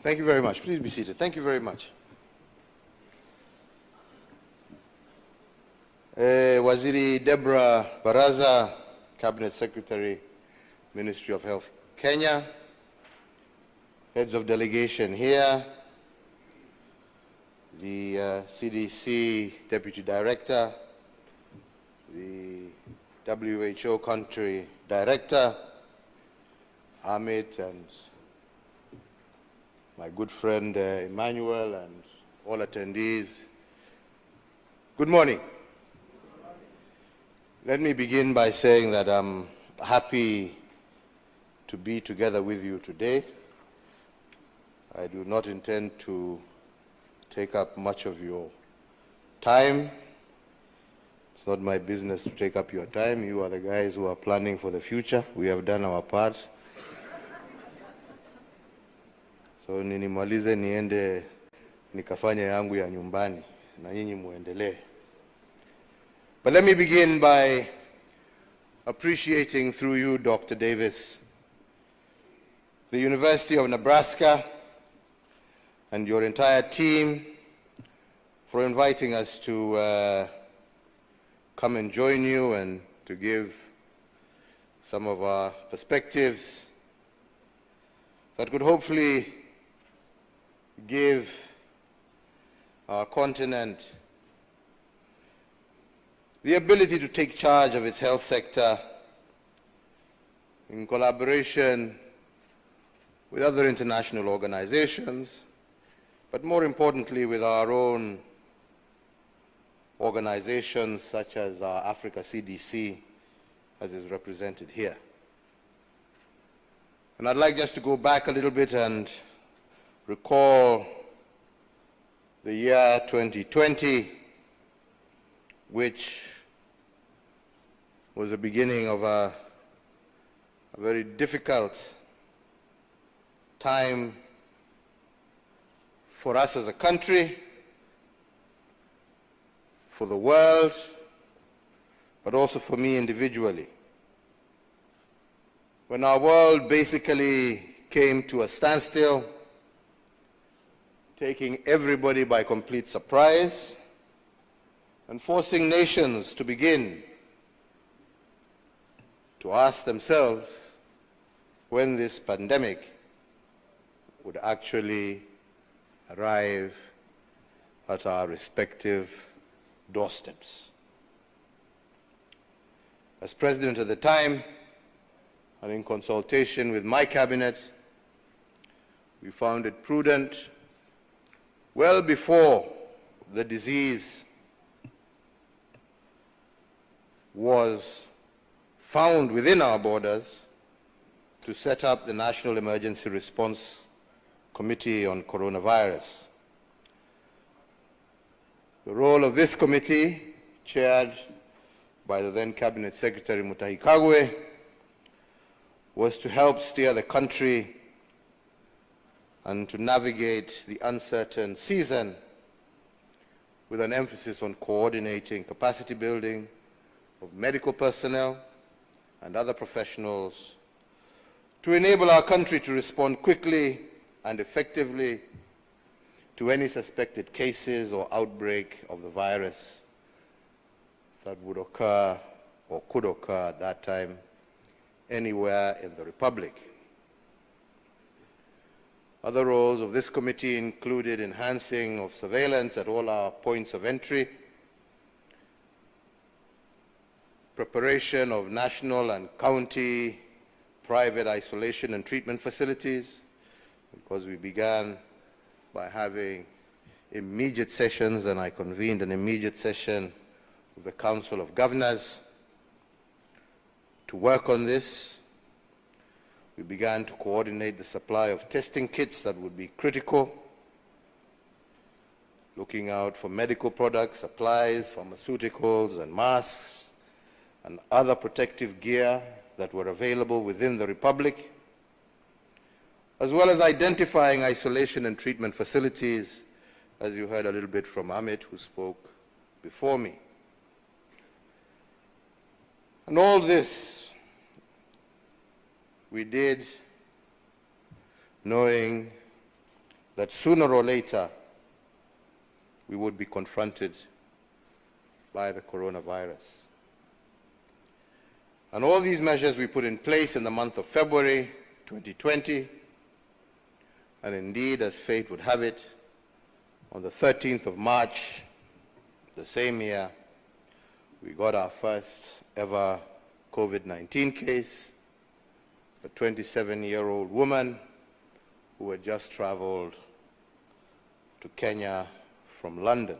Thank you very much. Please be seated. Thank you very much. Waziri Deborah Baraza, Cabinet Secretary, Ministry of Health, Kenya, heads of delegation here, the CDC Deputy Director, the WHO Country Director, Amit, and my good friend Emmanuel, and all attendees. Good morning. Let me begin by saying that I'm happy to be together with you today. I do not intend to take up much of your time. It's not my business to take up your time. You are the guys who are planning for the future. We have done our part. So ninimalize niende nikafanya yangu ya nyumbani na nyinyi muendelee. But let me begin by appreciating through you, Dr. Davis, the University of Nebraska and your entire team for inviting us to come and join you and to give some of our perspectives that could hopefully give our continent the ability to take charge of its health sector in collaboration with other international organizations, but more importantly with our own organizations such as our Africa CDC, as is represented here. And I'd like just to go back a little bit and recall the year 2020, which was the beginning of a very difficult time for us as a country, for the world, but also for me individually. When our world basically came to a standstill, taking everybody by complete surprise and forcing nations to begin to ask themselves when this pandemic would actually arrive at our respective doorsteps. As president at the time, and in consultation with my cabinet, we found it prudent, well before the disease was found within our borders, to set up the National Emergency Response Committee on Coronavirus. The role of this committee, chaired by the then Cabinet Secretary Mutahi Kagwe, was to help steer the country and to navigate the uncertain season with an emphasis on coordinating capacity building of medical personnel and other professionals to enable our country to respond quickly and effectively to any suspected cases or outbreak of the virus that would occur or could occur at that time anywhere in the Republic. Other roles of this committee included enhancing of surveillance at all our points of entry, preparation of national and county private isolation and treatment facilities, because we began by having immediate sessions, and I convened an immediate session with the Council of Governors to work on this. We began to coordinate the supply of testing kits that would be critical, looking out for medical products, supplies, pharmaceuticals, and masks, and other protective gear that were available within the Republic, as well as identifying isolation and treatment facilities, as you heard a little bit from Amit, who spoke before me. And all this we did knowing that sooner or later we would be confronted by the coronavirus. And all these measures we put in place in the month of February 2020, and indeed, as fate would have it, on the 13th of March, the same year, we got our first ever COVID-19 case, a 27-year-old woman who had just traveled to Kenya from London.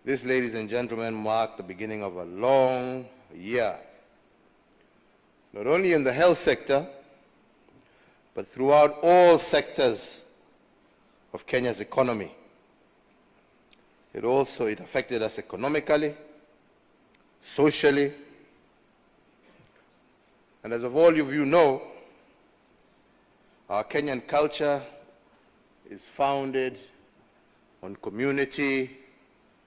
This, ladies and gentlemen, marked the beginning of a long year, not only in the health sector, but throughout all sectors of Kenya's economy. It affected us economically, socially, and as of all of you know, our Kenyan culture is founded on community,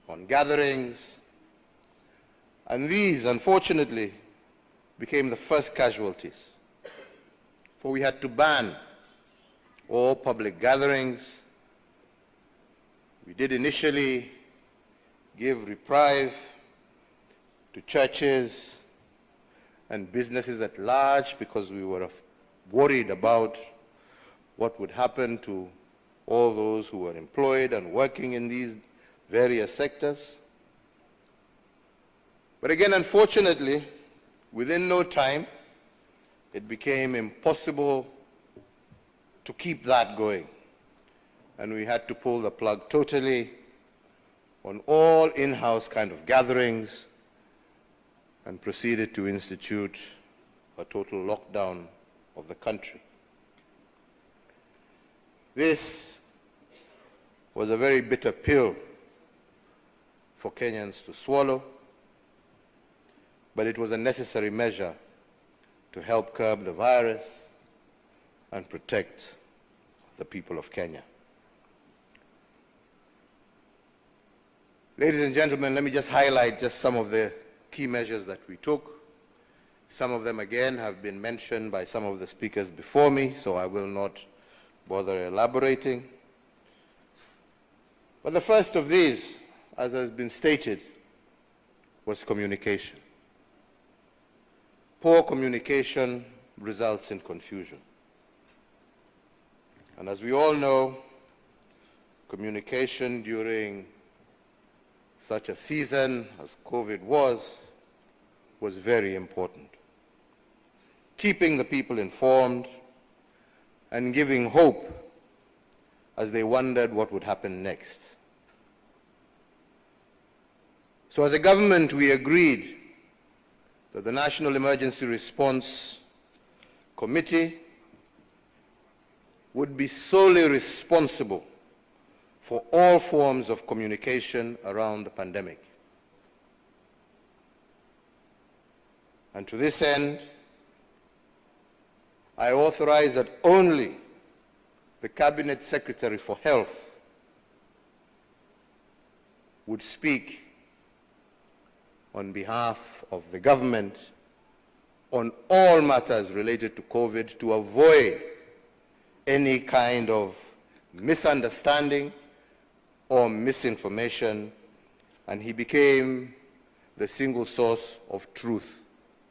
on gatherings, and these, unfortunately, became the first casualties. For we had to ban all public gatherings. We did initially give reprieve to churches and businesses at large because we were worried about what would happen to all those who were employed and working in these various sectors. But again, unfortunately, within no time, it became impossible to keep that going. And we had to pull the plug totally on all in-house kind of gatherings and proceeded to institute a total lockdown of the country. This was a very bitter pill for Kenyans to swallow, but it was a necessary measure to help curb the virus and protect the people of Kenya. Ladies and gentlemen, let me just highlight just some of the key measures that we took. Some of them, again, have been mentioned by some of the speakers before me, so I will not bother elaborating. But the first of these, as has been stated, was communication. Poor communication results in confusion. And as we all know, communication during such a season as COVID was very important. Keeping the people informed and giving hope as they wondered what would happen next. So as a government, we agreed that the National Emergency Response Committee would be solely responsible for all forms of communication around the pandemic. And to this end, I authorize that only the Cabinet Secretary for Health would speak on behalf of the government on all matters related to COVID to avoid any kind of misunderstanding or misinformation, and he became the single source of truth,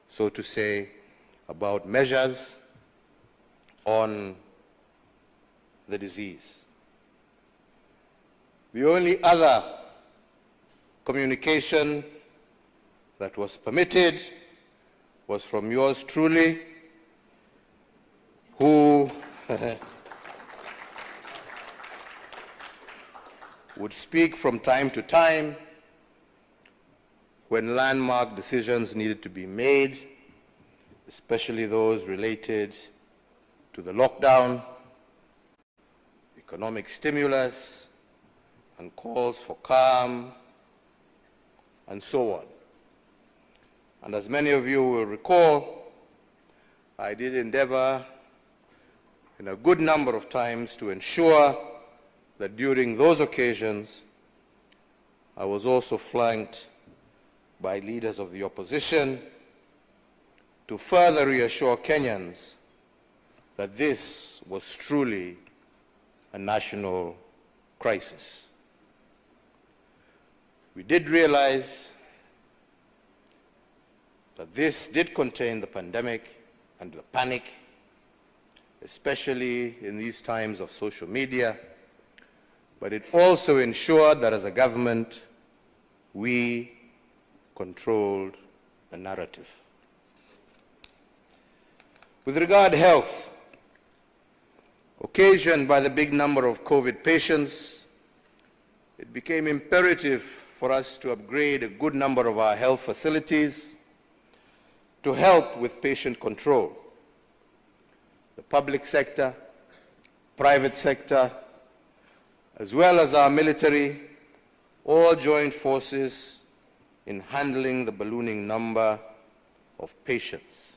so to say, about measures on the disease. The only other communication that was permitted was from yours truly, who would speak from time to time when landmark decisions needed to be made, especially those related to the lockdown, economic stimulus, and calls for calm, and so on. And as many of you will recall, I did endeavor in a good number of times to ensure that during those occasions, I was also flanked by leaders of the opposition to further reassure Kenyans that this was truly a national crisis. We did realize that this did contain the pandemic and the panic, especially in these times of social media, but it also ensured that as a government, we controlled the narrative. With regard to health, occasioned by the big number of COVID patients, it became imperative for us to upgrade a good number of our health facilities to help with patient control. The public sector, private sector, as well as our military, all joined forces in handling the ballooning number of patients.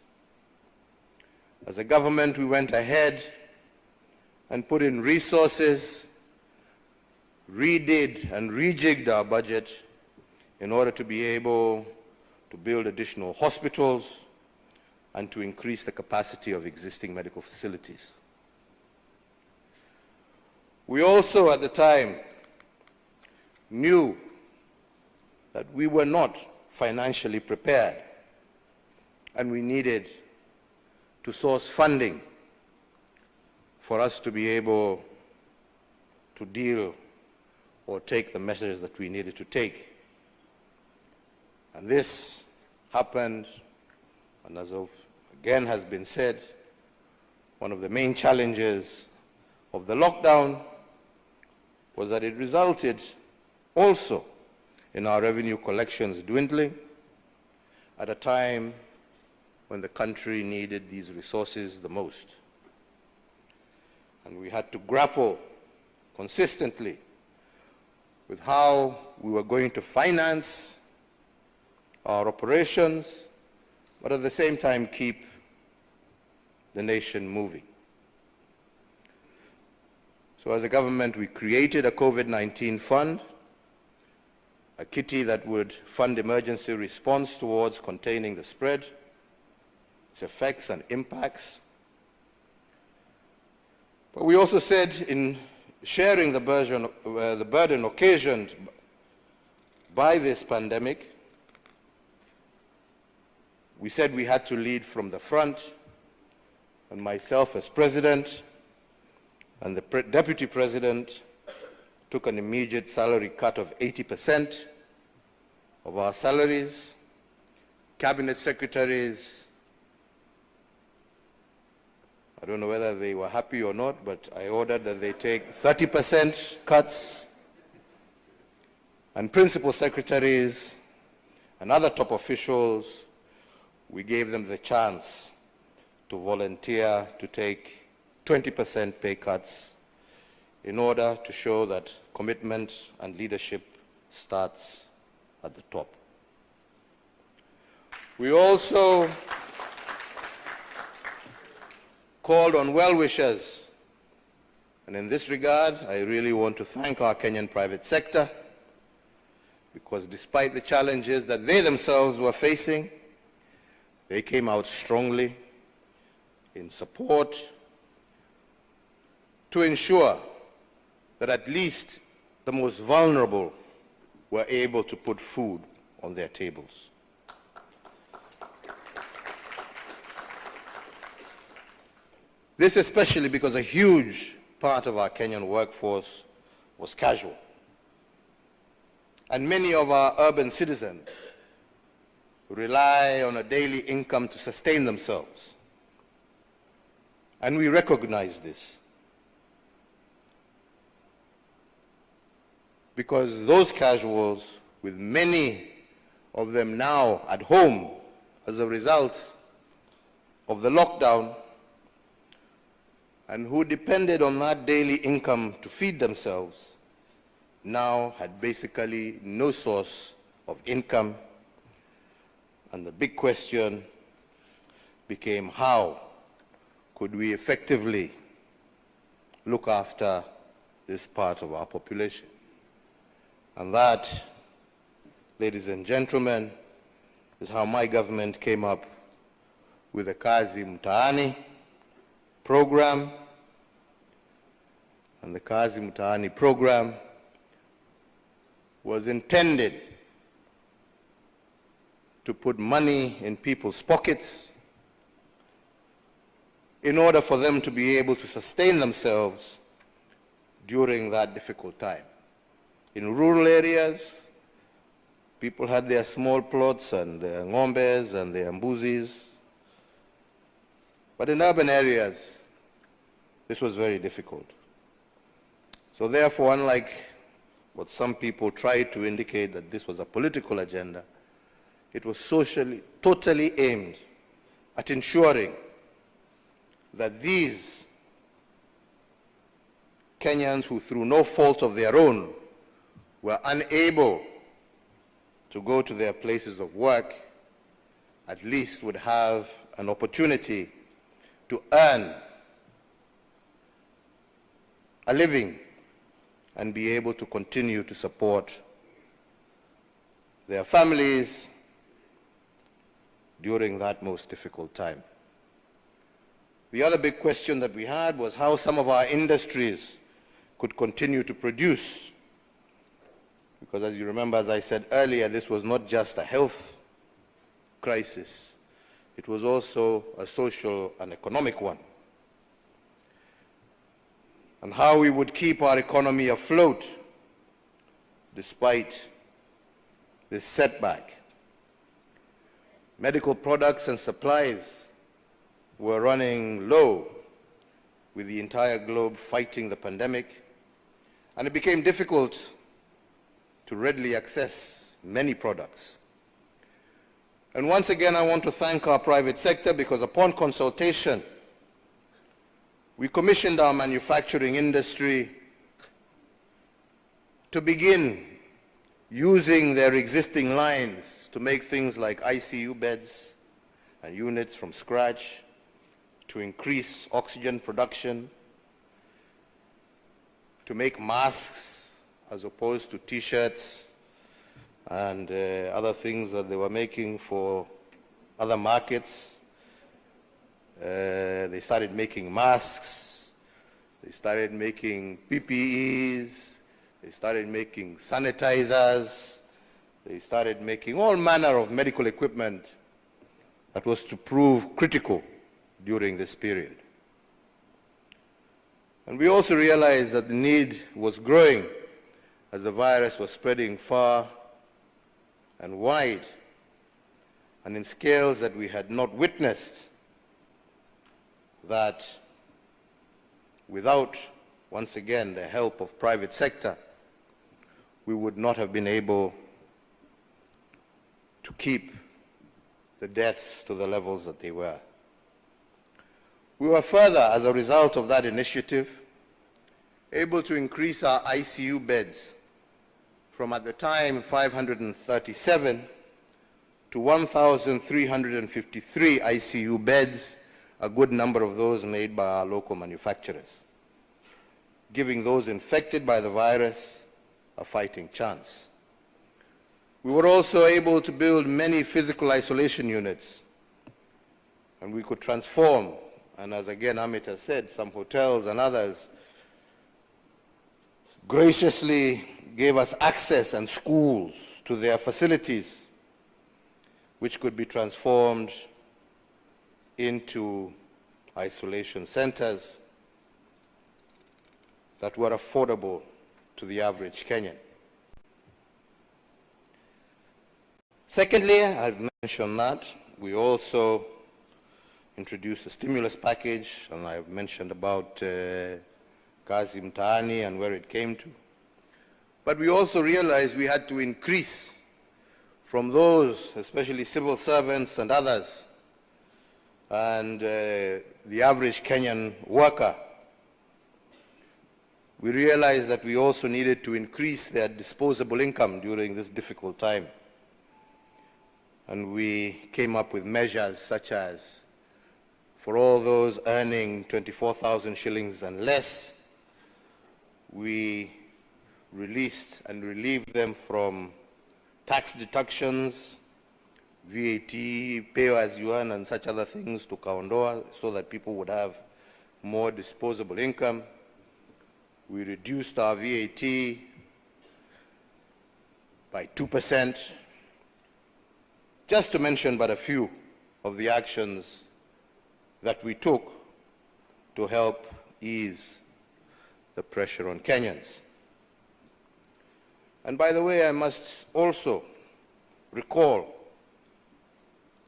As a government, we went ahead and put in resources, redid and rejigged our budget in order to be able to build additional hospitals and to increase the capacity of existing medical facilities. We also, at the time, knew that we were not financially prepared and we needed to source funding for us to be able to deal or take the measures that we needed to take. And this happened, and as again has been said, one of the main challenges of the lockdown was that it resulted also in our revenue collections dwindling at a time when the country needed these resources the most. And we had to grapple consistently with how we were going to finance our operations, but at the same time keep the nation moving. So as a government, we created a COVID-19 fund, a kitty that would fund emergency response towards containing the spread, its effects and impacts. But we also said in sharing the burden occasioned by this pandemic, we said we had to lead from the front, and myself as president and the deputy president took an immediate salary cut of 80% of our salaries. Cabinet secretaries, I don't know whether they were happy or not, but I ordered that they take 30% cuts. And principal secretaries and other top officials, we gave them the chance to volunteer to take 20% pay cuts in order to show that commitment and leadership starts at the top. We also called on well-wishers, and in this regard, I really want to thank our Kenyan private sector, because despite the challenges that they themselves were facing, they came out strongly in support to ensure that at least the most vulnerable were able to put food on their tables. This especially because a huge part of our Kenyan workforce was casual. And many of our urban citizens rely on a daily income to sustain themselves. And we recognize this, because those casuals, with many of them now at home as a result of the lockdown, and who depended on that daily income to feed themselves, now had basically no source of income. And the big question became, how could we effectively look after this part of our population? And that, ladies and gentlemen, is how my government came up with the Kazim Tani program. And the Kazim Tani program was intended to put money in people's pockets in order for them to be able to sustain themselves during that difficult time. In rural areas, people had their small plots and their ngombes and their mbuzis. But in urban areas, this was very difficult. So therefore, unlike what some people tried to indicate that this was a political agenda, it was socially, totally aimed at ensuring that these Kenyans who, through no fault of their own, were unable to go to their places of work, at least would have an opportunity to earn a living and be able to continue to support their families during that most difficult time. The other big question that we had was how some of our industries could continue to produce. Because as you remember, as I said earlier, this was not just a health crisis. It was also a social and economic one. And how we would keep our economy afloat despite this setback. Medical products and supplies were running low with the entire globe fighting the pandemic, and it became difficult to readily access many products. And once again, I want to thank our private sector because upon consultation, we commissioned our manufacturing industry to begin using their existing lines to make things like ICU beds and units from scratch, to increase oxygen production, to make masks as opposed to T-shirts and other things that they were making for other markets. They started making masks, they started making PPEs, they started making sanitizers, they started making all manner of medical equipment that was to prove critical during this period. And we also realized that the need was growing as the virus was spreading far and wide and in scales that we had not witnessed, that without, once again, the help of private sector, we would not have been able to keep the deaths to the levels that they were. We were further, as a result of that initiative, able to increase our ICU beds from, at the time, 537 to 1,353 ICU beds, a good number of those made by our local manufacturers, giving those infected by the virus a fighting chance. We were also able to build many physical isolation units, and we could transform, and as again Amit has said, some hotels and others graciously gave us access and schools to their facilities, which could be transformed into isolation centers that were affordable to the average Kenyan. Secondly, I've mentioned that we also introduced a stimulus package, and I've mentioned about Kazim Tani and where it came to. But we also realized we had to increase from those, especially civil servants and others, and the average Kenyan worker. We realized that we also needed to increase their disposable income during this difficult time. And we came up with measures such as, for all those earning 24,000 shillings and less, we released and relieved them from tax deductions, VAT, pay as you earn, and such other things to Kaondoa, so that people would have more disposable income. We reduced our VAT by 2%, just to mention but a few of the actions that we took to help ease the pressure on Kenyans. And by the way, I must also recall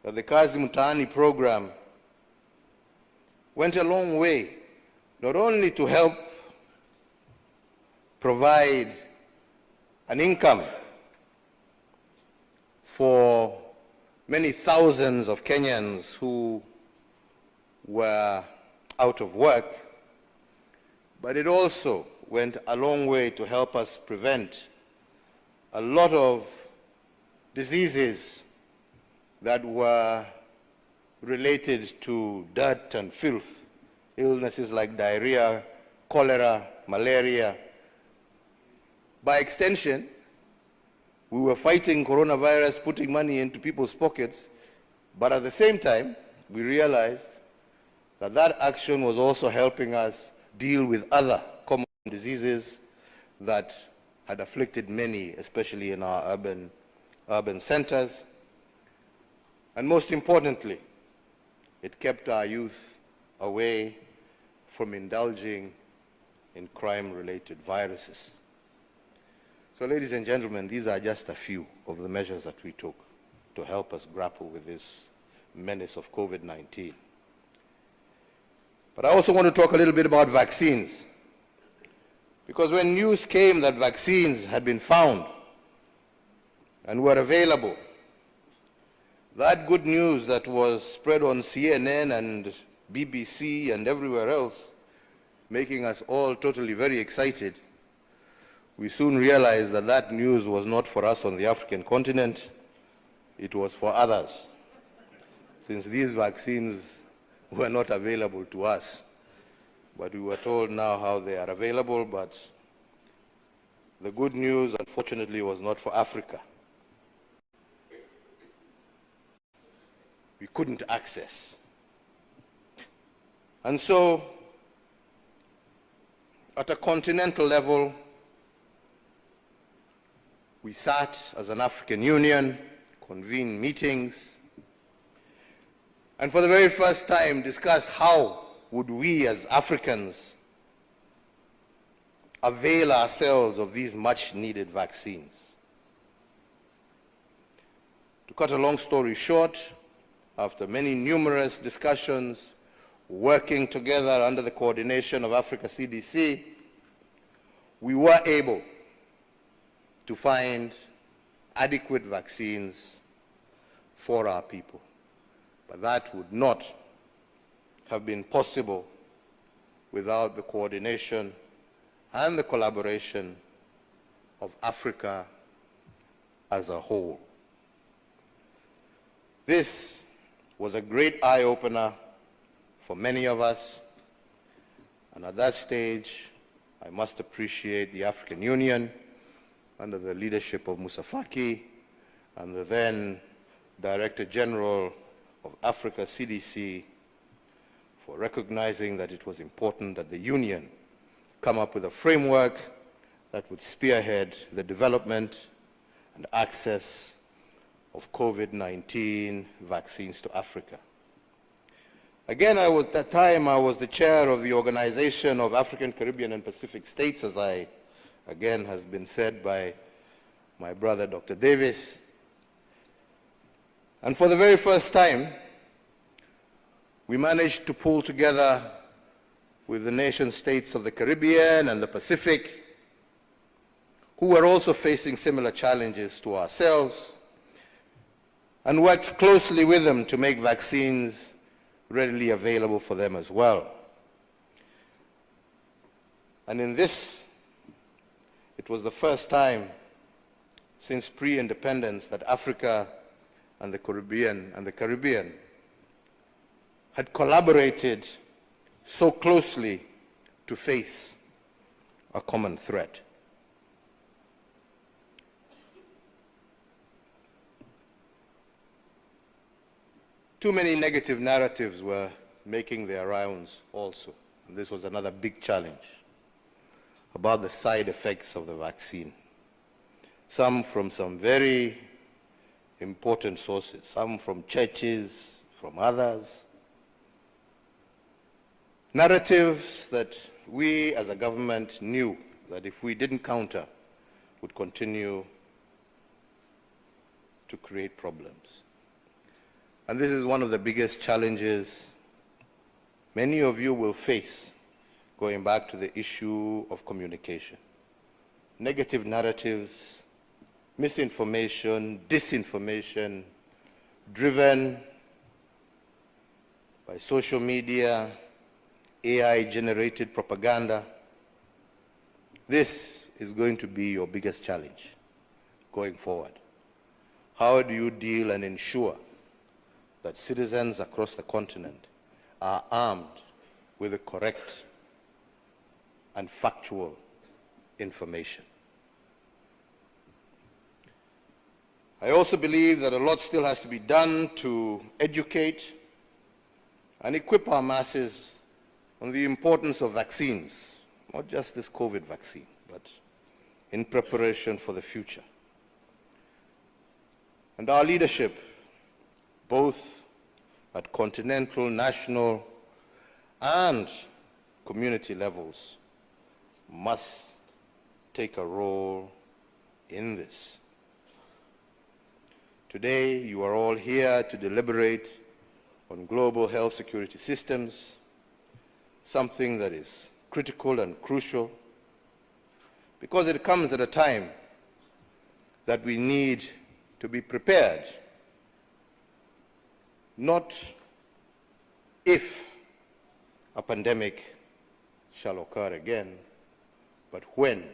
that the Kazim Tani program went a long way, not only to help provide an income for many thousands of Kenyans who were out of work, but it also went a long way to help us prevent a lot of diseases that were related to dirt and filth, illnesses like diarrhea, cholera, malaria. By extension, we were fighting coronavirus, putting money into people's pockets, but at the same time, we realized that that action was also helping us deal with other common diseases that had afflicted many, especially in our urban centers. And most importantly, it kept our youth away from indulging in crime-related viruses. So, ladies and gentlemen, these are just a few of the measures that we took to help us grapple with this menace of COVID-19. But I also want to talk a little bit about vaccines, because when news came that vaccines had been found and were available, that good news that was spread on CNN and BBC and everywhere else, making us all totally very excited, we soon realized that that news was not for us on the African continent, it was for others, since these vaccines were not available to us. But we were told now how they are available, but the good news, unfortunately, was not for Africa. We couldn't access. And so, at a continental level, we sat as an African Union, convened meetings, and for the very first time discussed how would we as Africans avail ourselves of these much-needed vaccines. To cut a long story short, after many numerous discussions, working together under the coordination of Africa CDC, we were able to find adequate vaccines for our people. But that would not have been possible without the coordination and the collaboration of Africa as a whole. This was a great eye-opener for many of us, and at that stage, I must appreciate the African Union under the leadership of Musa Faki and the then Director General of Africa CDC for recognizing that it was important that the Union come up with a framework that would spearhead the development and access of COVID-19 vaccines to Africa. Again, at that time, I was the chair of the Organization of African, Caribbean, and Pacific States, as again has been said by my brother, Dr. Davis. And for the very first time, we managed to pull together with the nation states of the Caribbean and the Pacific, who were also facing similar challenges to ourselves, and worked closely with them to make vaccines readily available for them as well. And in this, it was the first time since pre-independence that Africa and the Caribbean had collaborated so closely to face a common threat. Too many negative narratives were making their rounds also, and this was another big challenge. about the side effects of the vaccine. Some from some very important sources, some from churches, from others. Narratives that we as a government knew that if we didn't counter, would continue to create problems. And this is one of the biggest challenges many of you will face going back to the issue of communication. Negative narratives, misinformation, disinformation, driven by social media, AI-generated propaganda. This is going to be your biggest challenge going forward. How do you deal and ensure that citizens across the continent are armed with the correct and factual information? I also believe that a lot still has to be done to educate and equip our masses on the importance of vaccines, not just this COVID vaccine, but in preparation for the future. And our leadership, both at continental, national, and community levels, must take a role in this. Today, you are all here to deliberate on global health security systems, something that is critical and crucial, because it comes at a time that we need to be prepared, not if a pandemic shall occur again, but when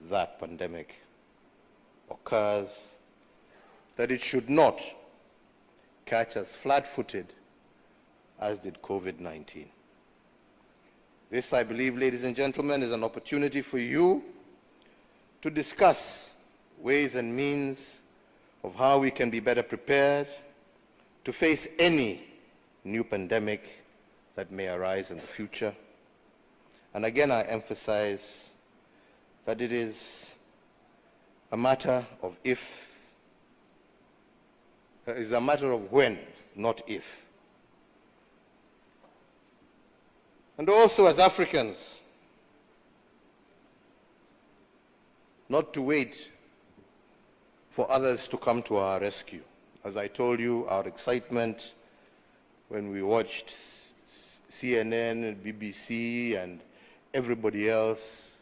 that pandemic occurs, that it should not catch us flat-footed as did COVID-19. This, I believe, ladies and gentlemen, is an opportunity for you to discuss ways and means of how we can be better prepared to face any new pandemic that may arise in the future. And again, I emphasize that it is a matter of if, it's a matter of when, not if. And also as Africans, not to wait for others to come to our rescue. As I told you, our excitement when we watched CNN, BBC, and everybody else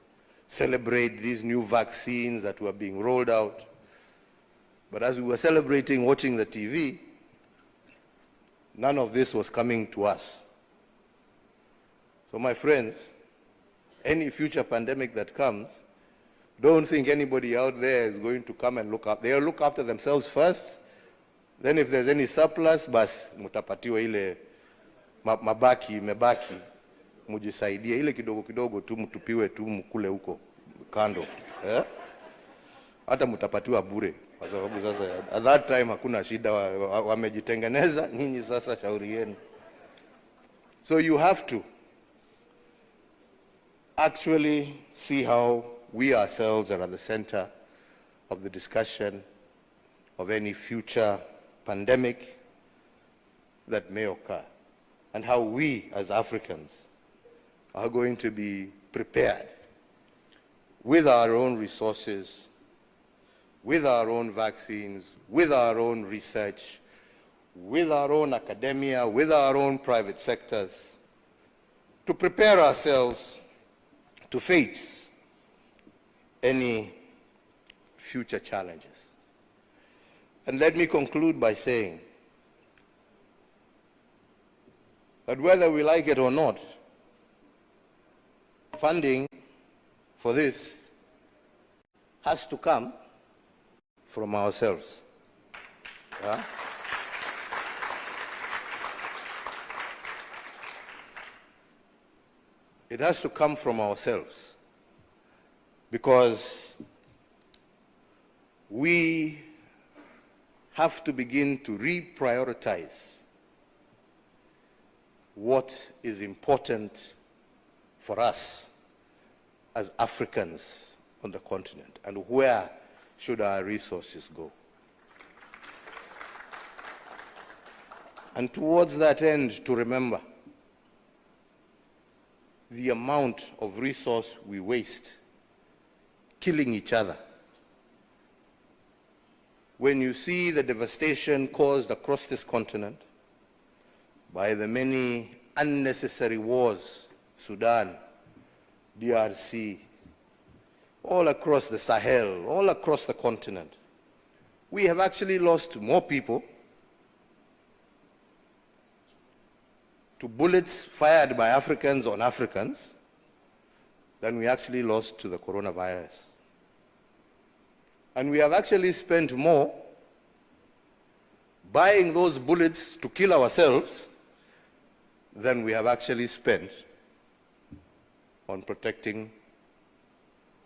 celebrate these new vaccines that were being rolled out. But as we were celebrating watching the TV, none of this was coming to us. So my friends, any future pandemic that comes, don't think anybody out there is going to come and look up. They'll look after themselves first. Then if there's any surplus, bas mutapatiwa ile mabaki, mebaki, mujisaidie. Ile kidogo kidogo tu mtupiwe tu mkule huko kando. Hata mutapatiwa bure. Kwa sababu sasa at that time hakuna shida, wamejitengeneza, nyinyi sasa shauri yenu. So you have to actually see how we ourselves are at the center of the discussion of any future pandemic that may occur, and how we as Africans are going to be prepared with our own resources, with our own vaccines, with our own research, with our own academia, with our own private sectors, to prepare ourselves to face any future challenges. And let me conclude by saying that whether we like it or not, funding for this has to come from ourselves. Yeah? It has to come from ourselves, because we have to begin to reprioritize what is important for us as Africans on the continent, and where should our resources go? And towards that end, to remember the amount of resource we waste killing each other. When you see the devastation caused across this continent by the many unnecessary wars, Sudan, DRC, all across the Sahel, all across the continent, we have actually lost more people to bullets fired by Africans on Africans than we actually lost to the coronavirus. And we have actually spent more buying those bullets to kill ourselves than we have actually spent on protecting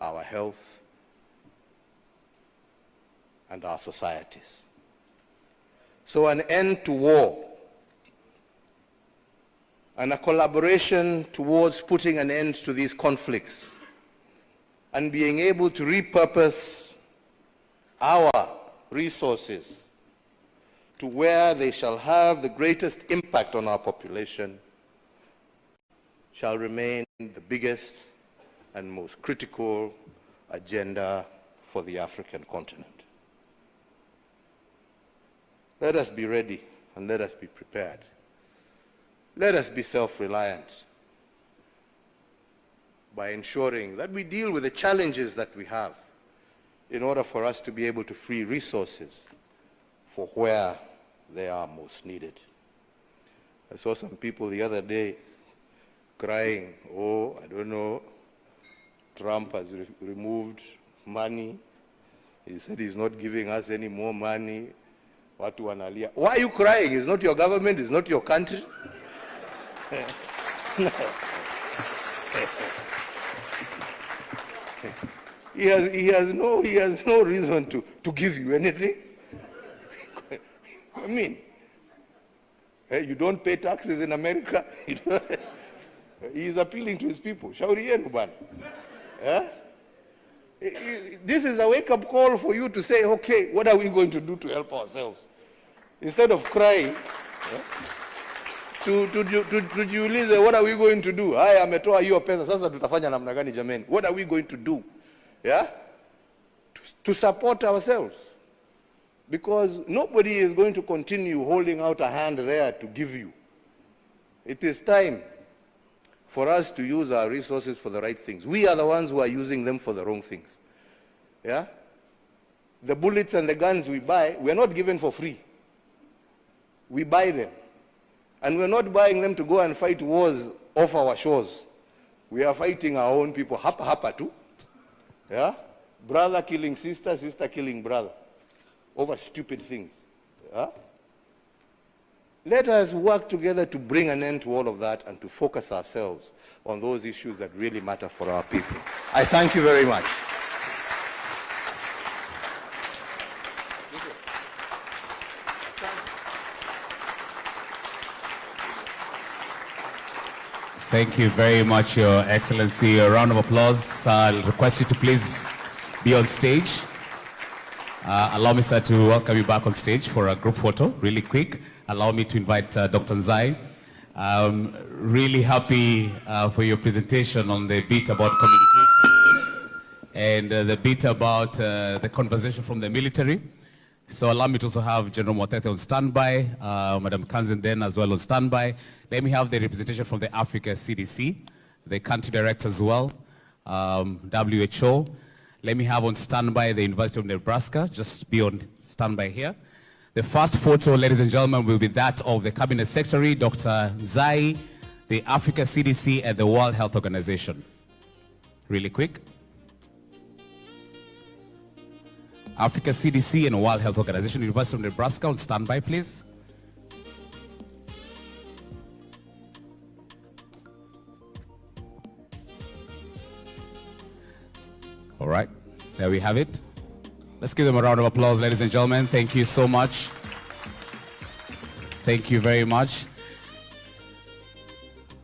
our health and our societies. So an end to war and a collaboration towards putting an end to these conflicts and being able to repurpose our resources to where they shall have the greatest impact on our population shall remain the biggest and most critical agenda for the African continent. Let us be ready and let us be prepared. Let us be self-reliant by ensuring that we deal with the challenges that we have in order for us to be able to free resources for where they are most needed. I saw some people the other day crying, oh, I don't know, Trump has removed money. He said he's not giving us any more money. Watu wanalia. Why are you crying? It's not your government, it's not your country. He has no reason to give you anything. I mean, you don't pay taxes in America. He is appealing to his people. Shauri yenu bwana. This is a wake-up call for you to say, okay, what are we going to do to help ourselves? Instead of crying, tujiulize, what are we going to do? Haya ametoa hiyo pesa, sasa tutafanya namna gani jameni? What are we going to do? Yeah? To support ourselves. Because nobody is going to continue holding out a hand there to give you. It is time for us to use our resources for the right things. We are the ones who are using them for the wrong things. Yeah? The bullets and the guns we buy, we are not given for free. We buy them. And we're not buying them to go and fight wars off our shores. We are fighting our own people, hapa too. Yeah? Brother killing sister, sister killing brother. Over stupid things. Yeah? Let us work together to bring an end to all of that and to focus ourselves on those issues that really matter for our people. I thank you very much. Thank you very much, Your Excellency. A round of applause. I'll request you to please be on stage. Allow me, sir, to welcome you back on stage for a group photo, really quick. Allow me to invite Dr. Nzai. Really happy for your presentation on the bit about communication and the bit about the conversation from the military. So allow me to also have General Motete on standby, Madam Kazim Tani as well on standby. Let me have the representation from the Africa CDC, the country director as well, WHO. Let me have on standby the University of Nebraska, just be on standby here. The first photo, ladies and gentlemen, will be that of the Cabinet Secretary, Dr. Nzai, the Africa CDC, and the World Health Organization. Really quick. Africa CDC and World Health Organization, University of Nebraska, on standby, please. All right, there we have it. Let's give them a round of applause, ladies and gentlemen. Thank you so much. Thank you very much.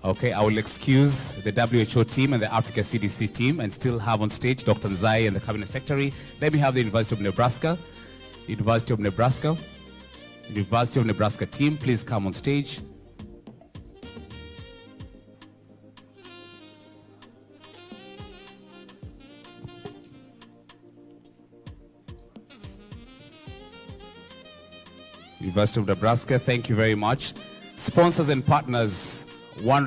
Okay, I will excuse the WHO team and the Africa CDC team and still have on stage Dr. Nzai and the Cabinet Secretary. Let me have the University of Nebraska. University of Nebraska. University of Nebraska team, please come on stage. University of Nebraska, thank you very much. Sponsors and partners, one